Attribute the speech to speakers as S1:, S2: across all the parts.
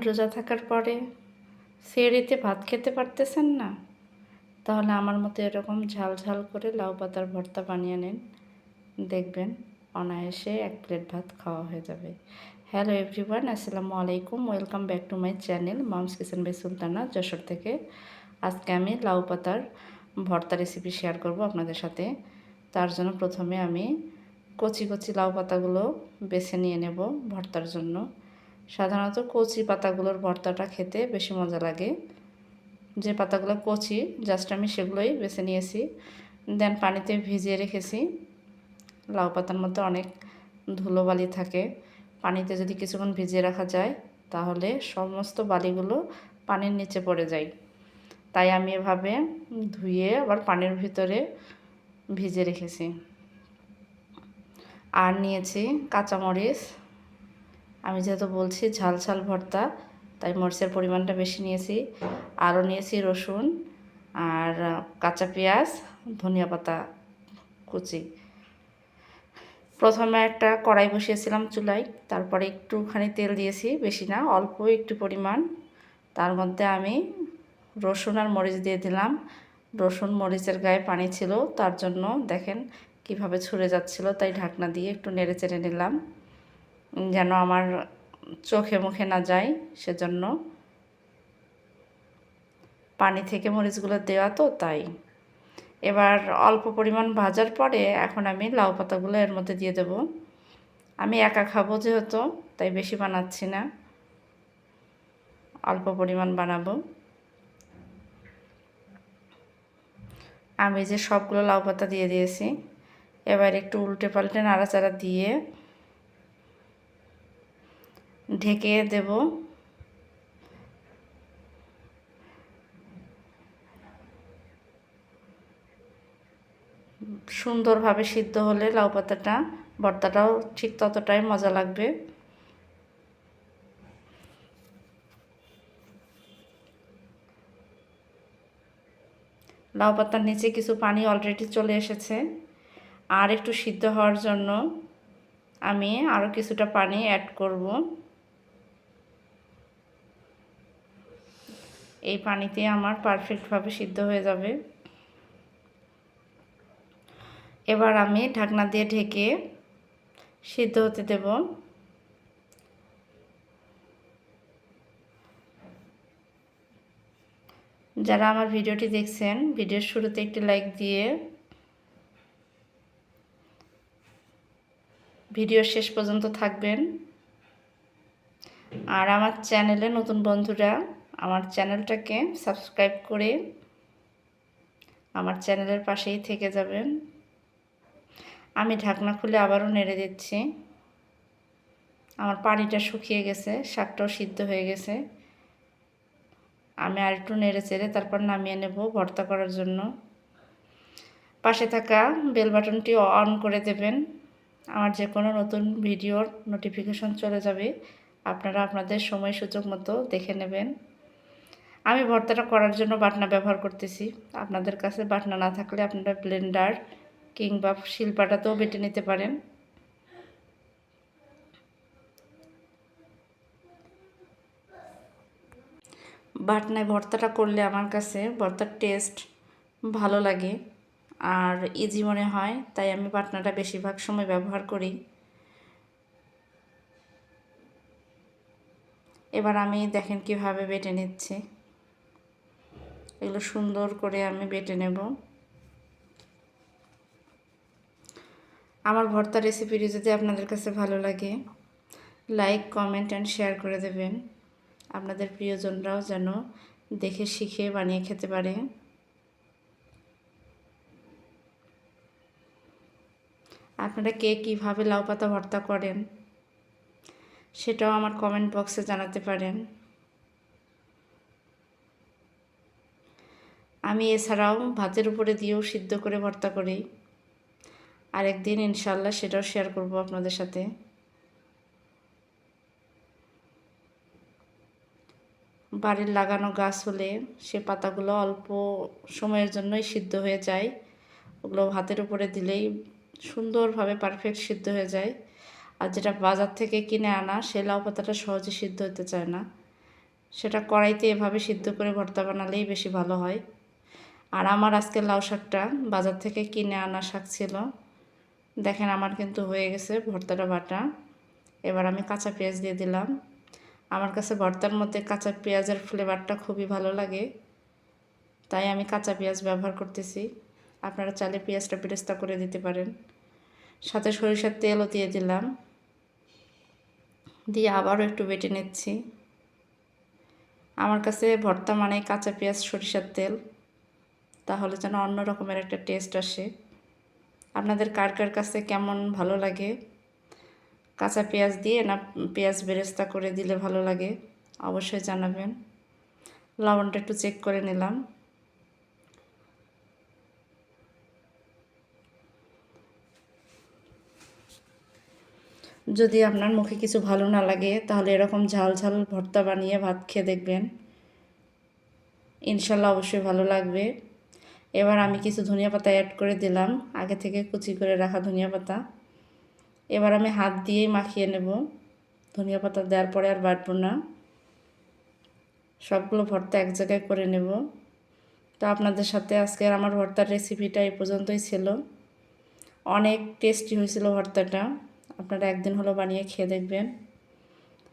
S1: রোজা থাকার পরে সেহরিতে ভাত খেতে পারতেছেন না? তাহলে আমার মতো এরকম ঝাল ঝাল করে লাউ পাতার ভর্তা বানিয়ে নেন, দেখবেন অনায়াসে 1 প্লেট ভাত খাওয়া হয়ে যাবে। হ্যালো এভরিওয়ান, আসসালামু আলাইকুম। Welcome back to my channel mom's kitchen by Sultana, Jessore থেকে। আজকে আমি লাউ পাতার ভর্তা রেসিপি শেয়ার করব আপনাদের সাথে। তার জন্য প্রথমে আমি কচি কচি লাউ পাতাগুলো বেছে নিয়ে নেব ভর্তার জন্য। সাধারণত কচি পাতাগুলোর ভর্তাটা খেতে বেশি মজা লাগে। যে পাতাগুলো কচি জাস্ট আমি সেগুলোই বেছে নিয়েছি। দেন পানিতে ভিজিয়ে রেখেছি। লাউ পাতার মধ্যে অনেক ধুলোবালি থাকে, পানিতে যদি কিছুক্ষণ ভিজিয়ে রাখা যায় তাহলে সমস্ত বালিগুলো পানির নিচে পড়ে যায়। তাই আমি এভাবে ধুয়ে আবার পানির ভিতরে ভিজিয়ে রেখেছি। আর নিয়েছি কাঁচামরিচ। আমি যেহেতু বলছি ঝাল ঝাল ভর্তা, তাই মরিচের পরিমাণটা বেশি নিয়েছি। আরও নিয়েছি রসুন আর কাঁচা পেঁয়াজ, ধনিয়া পাতা কুচি। প্রথমে একটা কড়াই বসিয়েছিলাম চুলায়, তারপরে একটুখানি তেল দিয়েছি, বেশি না, অল্প একটু পরিমাণ। তার মধ্যে আমি রসুন আর মরিচ দিয়ে দিলাম। রসুন মরিচের গায়ে পানি ছিল, তার জন্য দেখেন কিভাবে ছুঁড়ে যাচ্ছিল, তাই ঢাকনা দিয়ে একটু নেড়ে চেড়ে নিলাম যেন আমার চোখে মুখে না যায়। সেজন্য পানি থেকে মরিচগুলো দেওয়া তো, তাই। এবার অল্প পরিমাণ ভাজার পরে এখন আমি লাউ পাতাগুলো এর মধ্যে দিয়ে দেব। আমি একা খাবো যেহেতু, তাই বেশি বানাচ্ছি না, অল্প পরিমাণ বানাবো। আমি যে সবগুলো লাউ পাতা দিয়ে দিয়েছি। এবার একটু উল্টে পাল্টে নাড়াচাড়া দিয়ে ঢেকে দেব। সুন্দরভাবে সিদ্ধ হলে লাউ পাতাটা ভর্তাটাও ঠিক ততটাই মজা লাগবে। লাউ পাতার নিচে কিছু পানি অলরেডি চলে এসেছে। আর একটু সিদ্ধ হওয়ার জন্য আমি আরও কিছুটা পানি অ্যাড করব। এই পানিতে আমার পারফেক্টভাবে সিদ্ধ হয়ে যাবে। এবার আমি ঢাকনা দিয়ে ঢেকে সিদ্ধ হতে দেব। যারা আমার ভিডিওটি দেখছেন, ভিডিওর শুরুতে একটি লাইক দিয়ে ভিডিও শেষ পর্যন্ত থাকবেন। আর আমার চ্যানেলে নতুন বন্ধুরা আমার চ্যানেলটাকে সাবস্ক্রাইব করে আমার চ্যানেলের পাশেই থেকে যাবেন। আমি ঢাকনা খুলে আবারও নেড়ে দিচ্ছি। আমার পানিটা শুকিয়ে গেছে, শাকটাও সিদ্ধ হয়ে গেছে। আমি আর একটু নেড়ে চেড়ে তারপর নামিয়ে নেব ভর্তা করার জন্য। পাশে থাকা বেল বাটনটি অন করে দেবেন। আমার যে কোনো নতুন ভিডিওর নোটিফিকেশন চলে যাবে, আপনারা আপনাদের সময় সুযোগ মতো দেখে নেবেন। আমি ভর্তাটা করার জন্য বাটনা ব্যবহার করতেছি। আপনাদের কাছে বাটনা না থাকলে আপনারা ব্লেন্ডার কিংবা শিলপাটাতেও বেটে নিতে পারেন। বাটনায় ভর্তাটা করলে আমার কাছে ভর্তার টেস্ট ভালো লাগে আর ইজি মনে হয়, তাই আমি বাটনাটা বেশিরভাগ সময় ব্যবহার করি। এবার আমি দেখেন কিভাবে বেটে নিচ্ছি। এগুলো সুন্দর করে আমি বেটে নেব। আমার ভর্তা রেসিপিটি যদি আপনাদের কাছে ভালো লাগে, লাইক, কমেন্ট অ্যান্ড শেয়ার করে দেবেন। আপনাদের প্রিয়জনরাও যেন দেখে শিখে বানিয়ে খেতে পারে। আপনারা কে কীভাবে লাউ পাতা ভর্তা করেন সেটাও আমার কমেন্ট বক্সে জানাতে পারেন। আমি এছাড়াও ভাতের উপরে দিয়েও সিদ্ধ করে ভর্তা করি। আরেকদিন ইনশাল্লাহ সেটাও শেয়ার করব আপনাদের সাথে। বাড়ির লাগানো গাছ হলে সে পাতাগুলো অল্প সময়ের জন্যই সিদ্ধ হয়ে যায়। ওগুলো ভাতের উপরে দিলেই সুন্দরভাবে পারফেক্ট সিদ্ধ হয়ে যায়। আর যেটা বাজার থেকে কিনে আনা সে লাউ পাতাটা সহজে সিদ্ধ হতে চায় না। সেটা কড়াইতে এভাবে সিদ্ধ করে ভর্তা বানালেই বেশি ভালো হয়। আর আমার আজকে লাউ শাকটা বাজার থেকে কিনে আনা শাক ছিল। দেখেন আমার কিন্তু হয়ে গেছে ভর্তাটা বাটা। এবার আমি কাঁচা পেঁয়াজ দিয়ে দিলাম। আমার কাছে ভর্তার মধ্যে কাঁচা পেঁয়াজের ফ্লেভারটা খুবই ভালো লাগে, তাই আমি কাঁচা পেঁয়াজ ব্যবহার করতেছি। আপনারা চাইলে পেঁয়াজটা বেরেস্তা করে দিতে পারেন। সাথে সরিষার তেলও দিয়ে দিলাম, দিয়ে আবারও একটু বেটে নিচ্ছি। আমার কাছে ভর্তা মানে কাঁচা পেঁয়াজ সরিষার তেল, তাহলে যেন অন্য রকমের একটা টেস্ট আসে। আপনাদের কার কার কাছে কেমন ভালো লাগে, কাঁচা পেঁয়াজ দিয়ে না পেঁয়াজ বেরেস্তা করে দিলে ভালো লাগে, অবশ্যই জানাবেন। লবণটা একটু চেক করে নিলাম। যদি আপনার মুখে কিছু ভালো না লাগে তাহলে এরকম ঝাল ঝাল ভর্তা বানিয়ে ভাত খেয়ে দেখবেন, ইনশাল্লাহ অবশ্যই ভালো লাগবে। এবার আমি কিছু ধনিয়া পাতা অ্যাড করে দিলাম, আগে থেকে কুচি করে রাখা ধনিয়া পাতা। এবার আমি হাত দিয়েই মাখিয়ে নেব, ধনিয়া পাতা দেওয়ার পরে আর বাটবো না, সবগুলো ভর্তা এক জায়গায় করে নেব। তো আপনাদের সাথে আজকের আমার ভর্তার রেসিপিটা এই পর্যন্তই ছিল। অনেক টেস্টি হয়েছিল ভর্তাটা, আপনারা একদিন হলো বানিয়ে খেয়ে দেখবেন।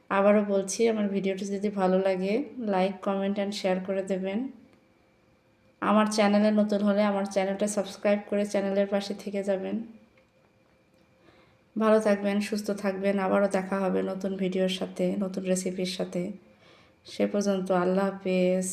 S1: আবারও বলছি, আমার ভিডিওটি যদি ভালো লাগে লাইক কমেন্ট অ্যান্ড শেয়ার করে দেবেন। আমার চ্যানেলে নতুন হলে আমার চ্যানেলটা সাবস্ক্রাইব করে চ্যানেলের পাশে থেকে যাবেন। ভালো থাকবেন, সুস্থ থাকবেন। আবারও দেখা হবে নতুন ভিডিওর সাথে, নতুন রেসিপির সাথে। সে পর্যন্ত আল্লাহ হাফেজ।